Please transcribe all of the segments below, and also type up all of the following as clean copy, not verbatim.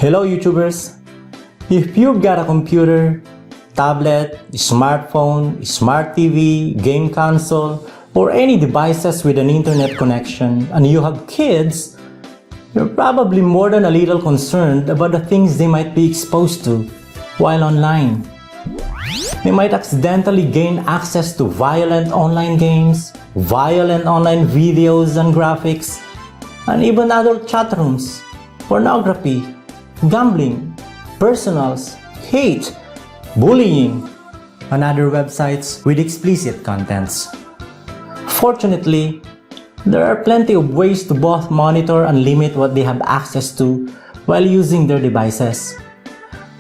Hello YouTubers! If you've got a computer, tablet, smartphone, smart TV, game console, or any devices with an internet connection and you have kids, you're probably more than a little concerned about the things they might be exposed to while online. They might accidentally gain access to violent online games, violent online videos and graphics, and even adult chat rooms, pornography, gambling, personals, hate, bullying, and other websites with explicit contents. Fortunately, there are plenty of ways to both monitor and limit what they have access to while using their devices.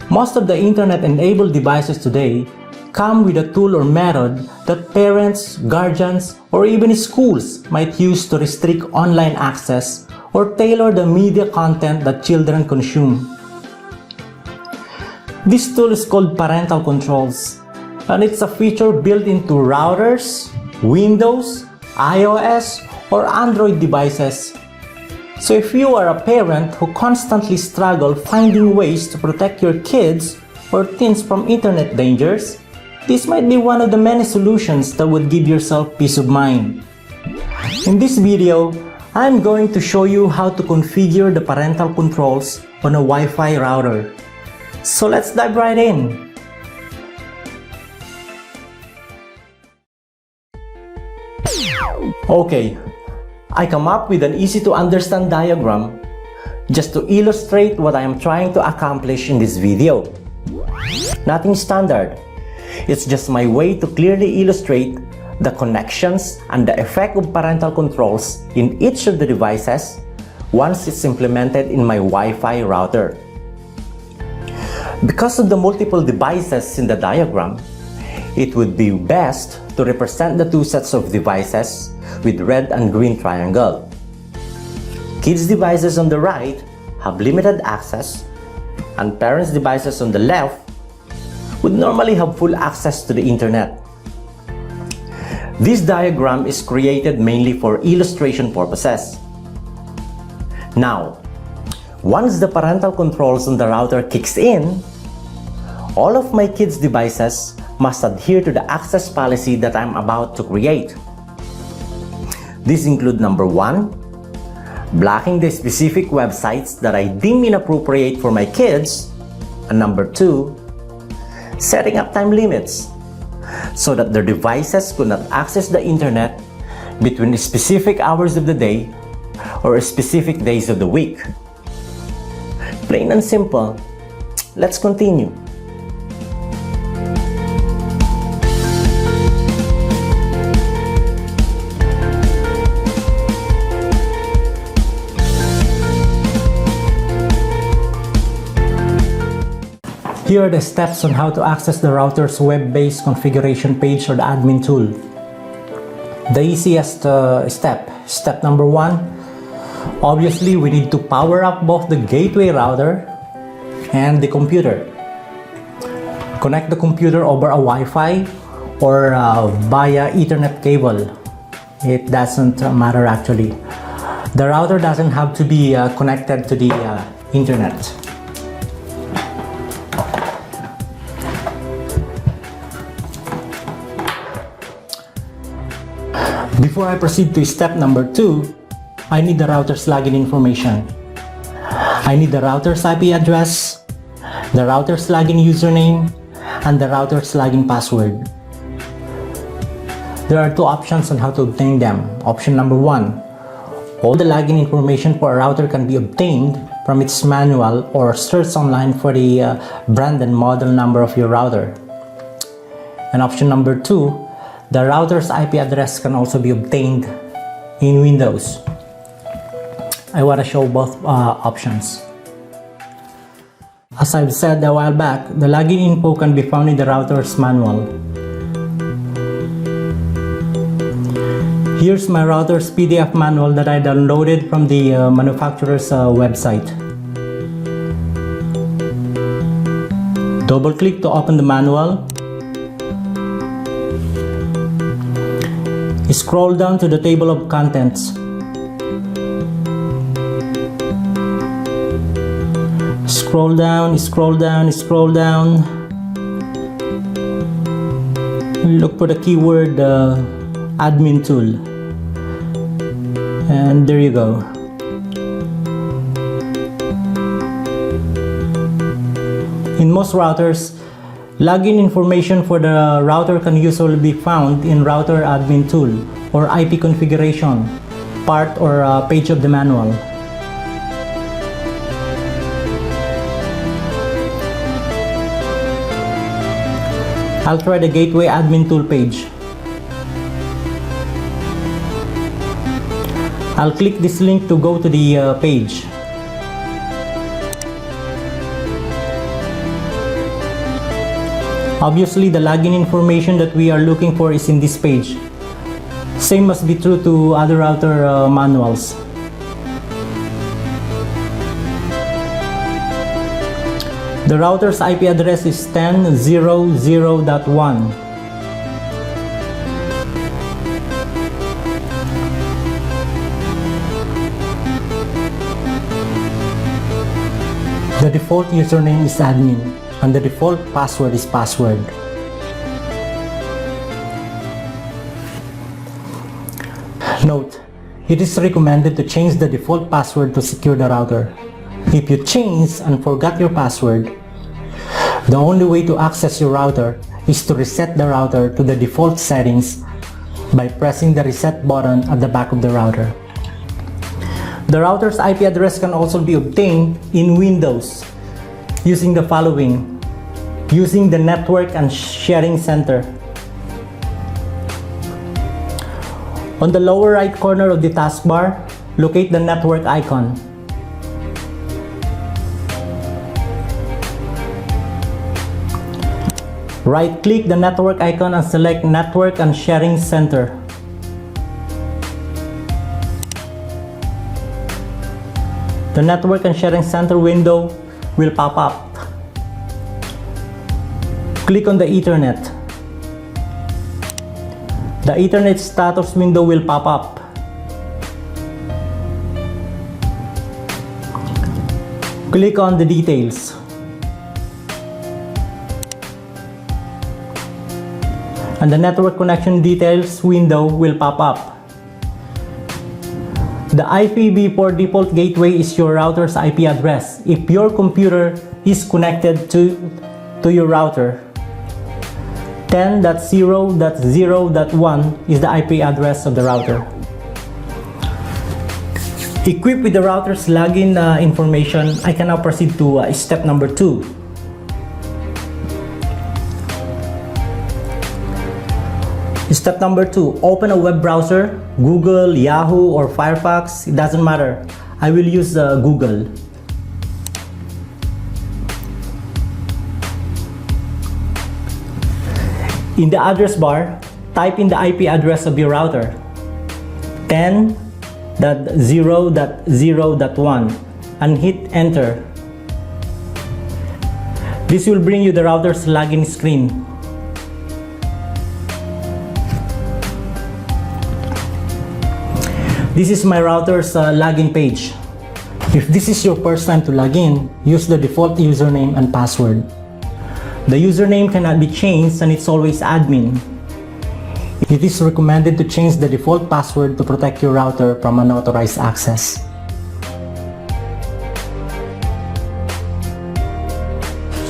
Most of the internet-enabled devices today come with a tool or method that parents, guardians, or even schools might use to restrict online access or tailor the media content that children consume. This tool is called Parental Controls, and it's a feature built into routers, Windows, iOS, or Android devices. So if you are a parent who constantly struggle finding ways to protect your kids or teens from internet dangers, this might be one of the many solutions that would give yourself peace of mind. In this video, I'm going to show you how to configure the parental controls on a Wi-Fi router. So let's dive right in. Okay, I come up with an easy to understand diagram just to illustrate what I am trying to accomplish in this video. Nothing standard. It's just my way to clearly illustrate the connections and the effect of parental controls in each of the devices once it's implemented in my Wi-Fi router. Because of the multiple devices in the diagram, it would be best to represent the two sets of devices with red and green triangle. Kids' devices on the right have limited access, and parents' devices on the left would normally have full access to the internet. This diagram is created mainly for illustration purposes. Now, once the parental controls on the router kicks in, all of my kids' devices must adhere to the access policy that I'm about to create. These include number 1, blocking the specific websites that I deem inappropriate for my kids, and number 2, setting up time limits so that their devices could not access the internet between specific hours of the day or specific days of the week. Plain and simple. Let's continue. Here are the steps on how to access the router's web-based configuration page or the admin tool. The easiest step number 1, obviously we need to power up both the gateway router and the computer. Connect the computer over a Wi-Fi or via Ethernet cable. It doesn't matter actually. The router doesn't have to be connected to the internet. Before I proceed to step number 2, I need the router's login information. I need the router's IP address, the router's login username, and the router's login password. There are two options on how to obtain them. Option number 1, all the login information for a router can be obtained from its manual or search online for the brand and model number of your router. And option number 2, the router's IP address can also be obtained in Windows. I want to show both options. As I've said a while back, the login info can be found in the router's manual. Here's my router's PDF manual that I downloaded from the manufacturer's website. Double-click to open the manual. Scroll down to the table of contents. scroll down, scroll down, scroll down. Look for the keyword admin tool. And there you go. In most routers, login information for the router can usually be found in router admin tool or IP configuration part or page of the manual. I'll try the gateway admin tool page. I'll click this link to go to the page. Obviously, the login information that we are looking for is in this page. Same must be true to other router manuals. The router's IP address is 10.0.0.1. The default username is admin, and the default password is password. Note, it is recommended to change the default password to secure the router. If you change and forgot your password, the only way to access your router is to reset the router to the default settings by pressing the reset button at the back of the router. The router's IP address can also be obtained in Windows using the following: using the Network and Sharing Center. On the lower right corner of the taskbar, locate the network icon. Right-click the network icon and select Network and Sharing Center. The Network and Sharing Center window will pop up. Click on the Ethernet. The Ethernet status window will pop up. Click on the details. And the network connection details window will pop up. The IPv4 default gateway is your router's IP address if your computer is connected to your router. 10.0.0.1 is the IP address of the router. Equipped with the router's login information, I can now proceed to step number 2. Step number 2, open a web browser, Google, Yahoo, or Firefox, it doesn't matter. I will use Google. In the address bar, type in the IP address of your router, 10.0.0.1, and hit enter. This will bring you the router's login screen. This is my router's login page. If this is your first time to log in, use the default username and password. The username cannot be changed and it's always admin. It is recommended to change the default password to protect your router from unauthorized access.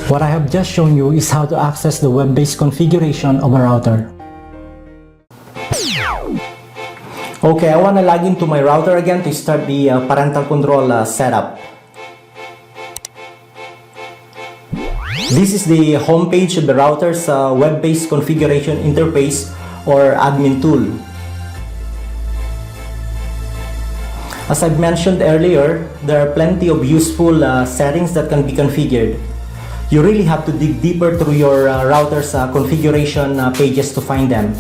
What I have just shown you is how to access the web-based configuration of a router. Okay, I want to log into my router again to start the parental control setup. This is the home page of the router's web-based configuration interface or admin tool. As I've mentioned earlier, there are plenty of useful settings that can be configured. You really have to dig deeper through your router's configuration pages to find them.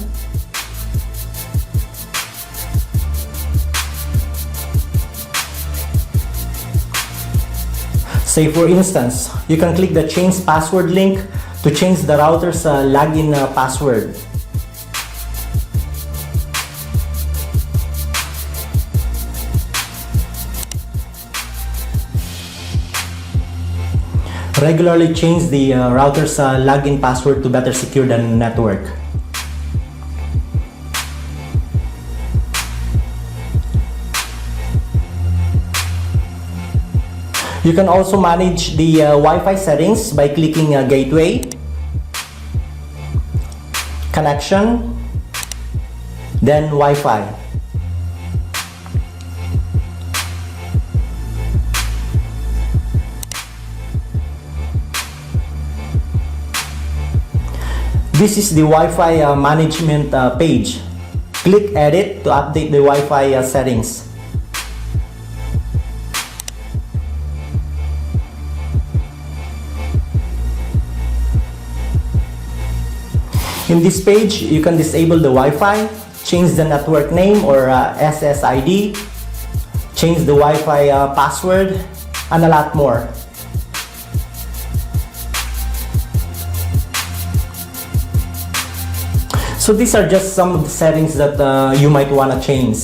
Say for instance, you can click the change password link to change the router's login password. Regularly change the router's login password to better secure the network. You can also manage the Wi-Fi settings by clicking Gateway, Connection, then Wi-Fi. This is the Wi-Fi management page. Click Edit to update the Wi-Fi settings. In this page, you can disable the Wi-Fi, change the network name or SSID, change the Wi-Fi password, and a lot more. So these are just some of the settings that you might want to change.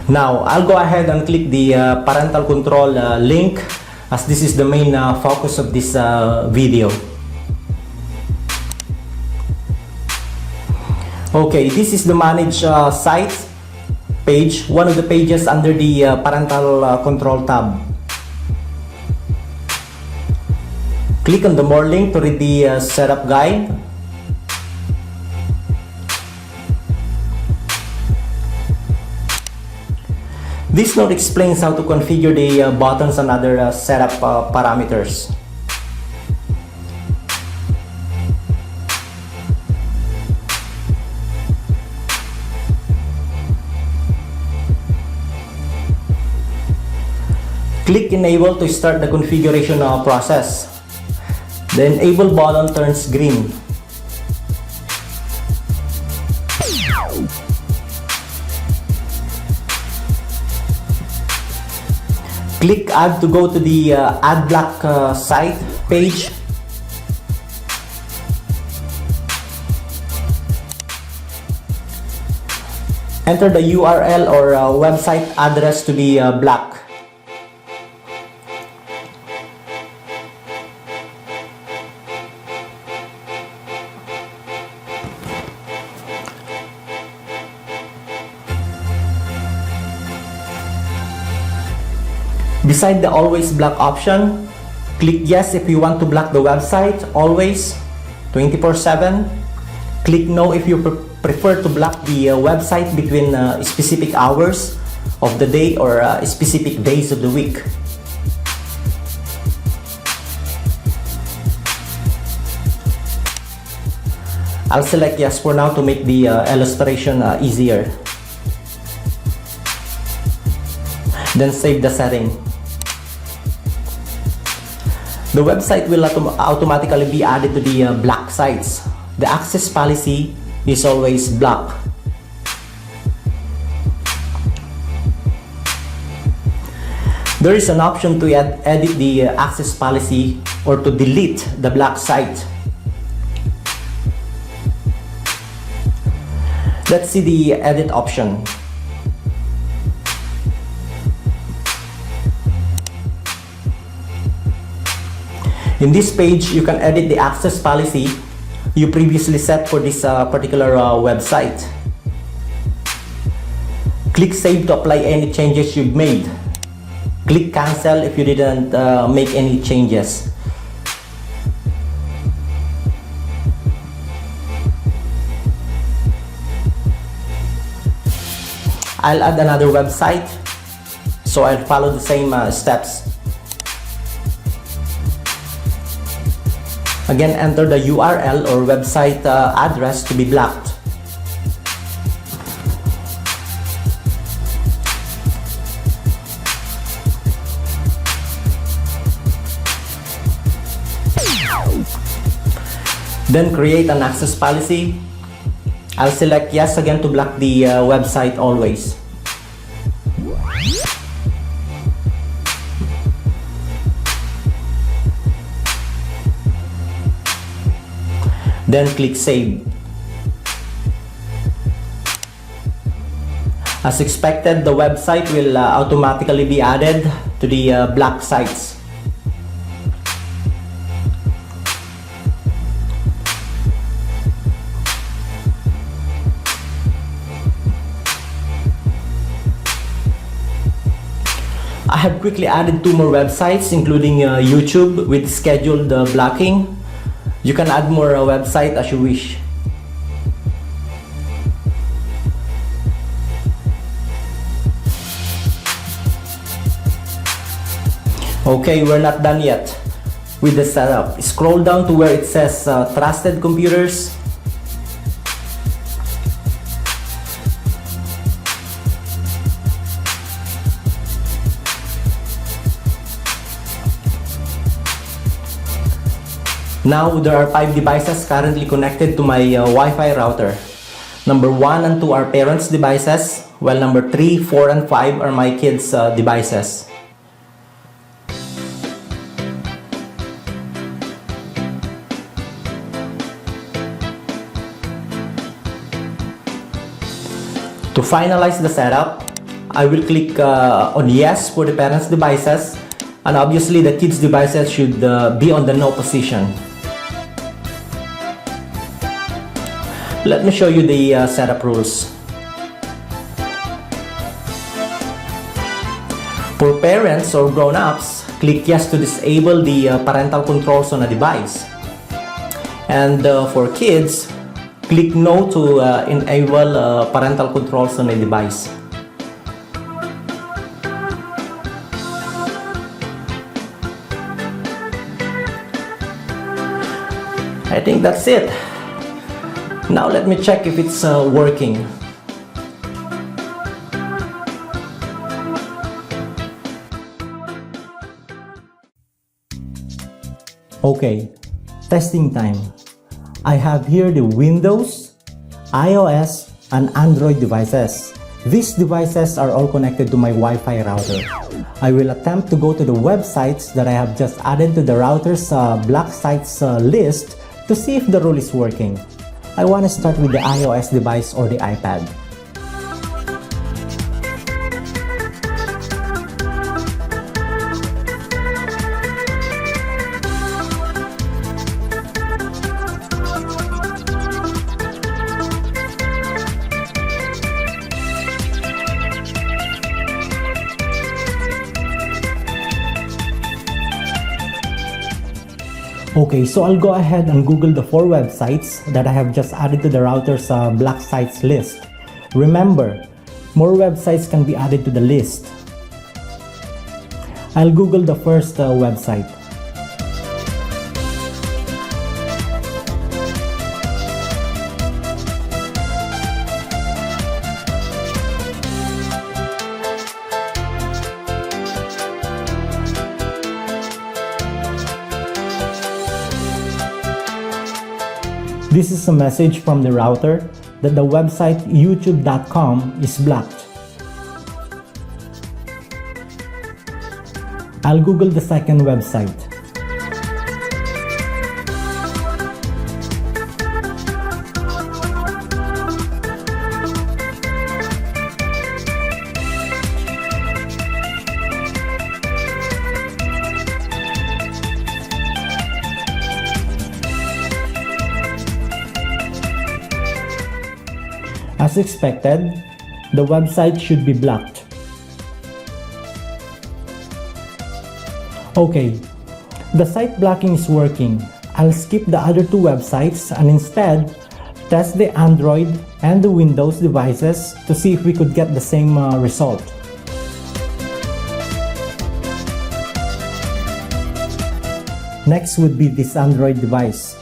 Now, I'll go ahead and click the parental control link, as this is the main focus of this video. Okay, this is the manage sites page, one of the pages under the parental control tab. Click on the more link to read the setup guide. This note explains how to configure the buttons and other setup parameters. Click Enable to start the configuration process. The Enable button turns green. Click Add to go to the Add Block site page. Enter the URL or website address to the block. Beside the Always Block option, click Yes if you want to block the website always 24/7. Click No if you prefer to block the website between specific hours of the day or specific days of the week. I'll select Yes for now to make the illustration easier. Then save the setting. The website will automatically be added to the block sites. The access policy is always block. There is an option to edit the access policy or to delete the block site. Let's see the edit option. In this page, you can edit the access policy you previously set for this particular website. Click Save to apply any changes you've made. Click Cancel if you didn't make any changes. I'll add another website, so I'll follow the same steps. Again, enter the URL or website address to be blocked. Then create an access policy. I'll select Yes again to block the website always. Then click Save. As expected, the website will automatically be added to the black sites. I have quickly added 2 more websites, including YouTube with scheduled blocking. You can add more websites as you wish. Okay, we're not done yet with the setup. Scroll down to where it says Trusted Computers. Now, there are 5 devices currently connected to my Wi-Fi router. Number 1 and 2 are parents' devices, while number 3, 4, and 5 are my kids' devices. To finalize the setup, I will click on yes for the parents' devices, and obviously the kids' devices should be on the no position. Let me show you the setup rules. For parents or grown-ups, click yes to disable the parental controls on a device. And for kids, click no to enable parental controls on a device. I think that's it. Now let me check if it's working. Okay, testing time. I have here the Windows, iOS, and Android devices. These devices are all connected to my Wi-Fi router. I will attempt to go to the websites that I have just added to the router's black sites list to see if the rule is working. I want to start with the iOS device or the iPad. Okay, so I'll go ahead and Google the 4 websites that I have just added to the router's black sites list. Remember, more websites can be added to the list. I'll Google the first website. This is a message from the router that the website youtube.com is blocked. I'll Google the second website. As expected, the website should be blocked. Okay, the site blocking is working. I'll skip the other 2 websites and instead test the Android and the Windows devices to see if we could get the same result. Next would be this Android device.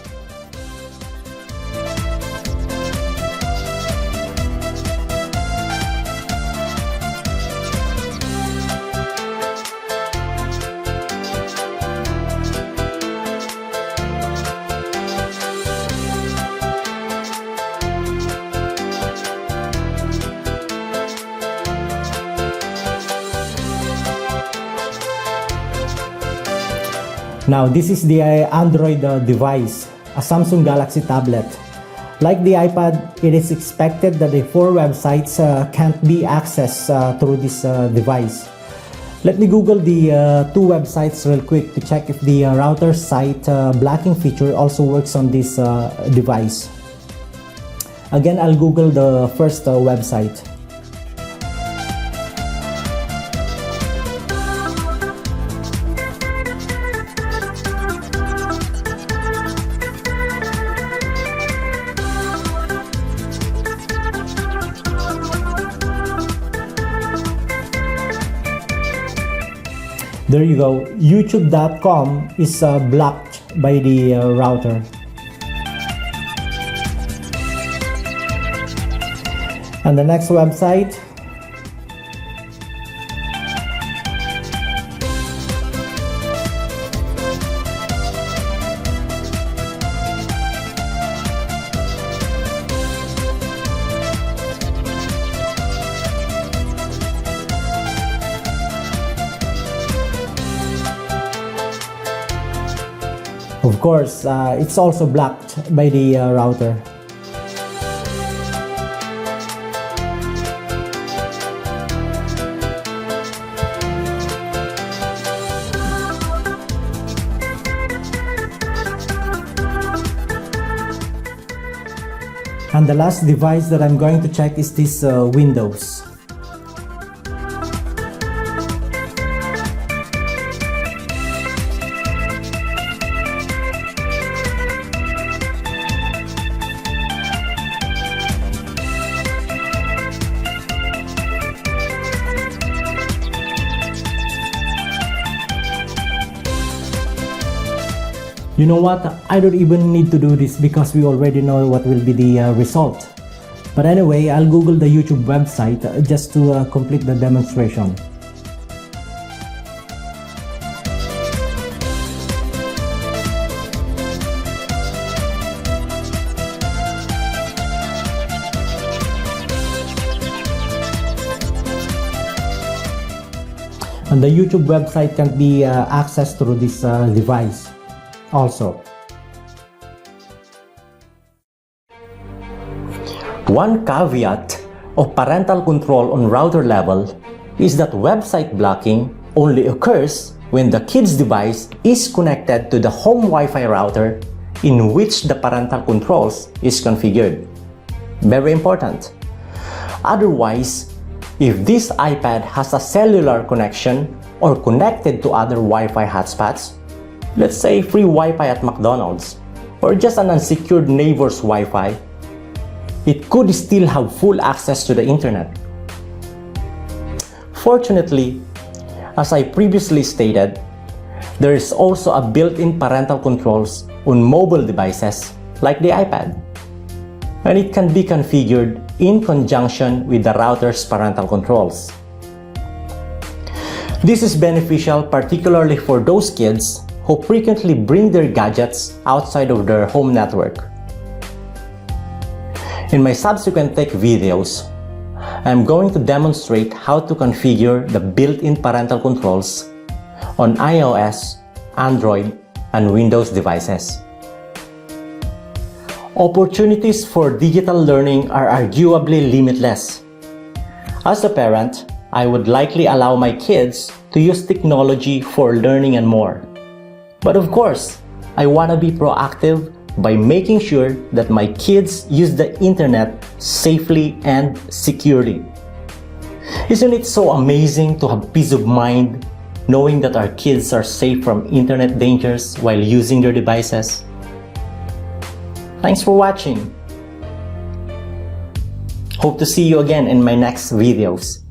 Now, this is the Android device, a Samsung Galaxy tablet. Like the iPad, it is expected that the 4 websites can't be accessed through this device. Let me Google the 2 websites real quick to check if the router site blocking feature also works on this device. Again, I'll Google the first website. There you go. YouTube.com is blocked by the router. And the next website, of course, it's also blocked by the router. And the last device that I'm going to check is this Windows. You know what? I don't even need to do this because we already know what will be the result. But anyway, I'll Google the YouTube website just to complete the demonstration. And the YouTube website can be accessed through this device also. One caveat of parental control on router level is that website blocking only occurs when the kid's device is connected to the home Wi-Fi router in which the parental controls is configured. Very important. Otherwise, if this iPad has a cellular connection or connected to other Wi-Fi hotspots, let's say free Wi-Fi at McDonald's, or just an unsecured neighbor's Wi-Fi, it could still have full access to the internet. Fortunately, as I previously stated, there is also a built-in parental controls on mobile devices like the iPad, and it can be configured in conjunction with the router's parental controls. This is beneficial particularly for those kids who frequently bring their gadgets outside of their home network. In my subsequent tech videos, I'm going to demonstrate how to configure the built-in parental controls on iOS, Android, and Windows devices. Opportunities for digital learning are arguably limitless. As a parent, I would likely allow my kids to use technology for learning and more. But of course, I want to be proactive by making sure that my kids use the internet safely and securely. Isn't it so amazing to have peace of mind knowing that our kids are safe from internet dangers while using their devices? Thanks for watching. Hope to see you again in my next videos.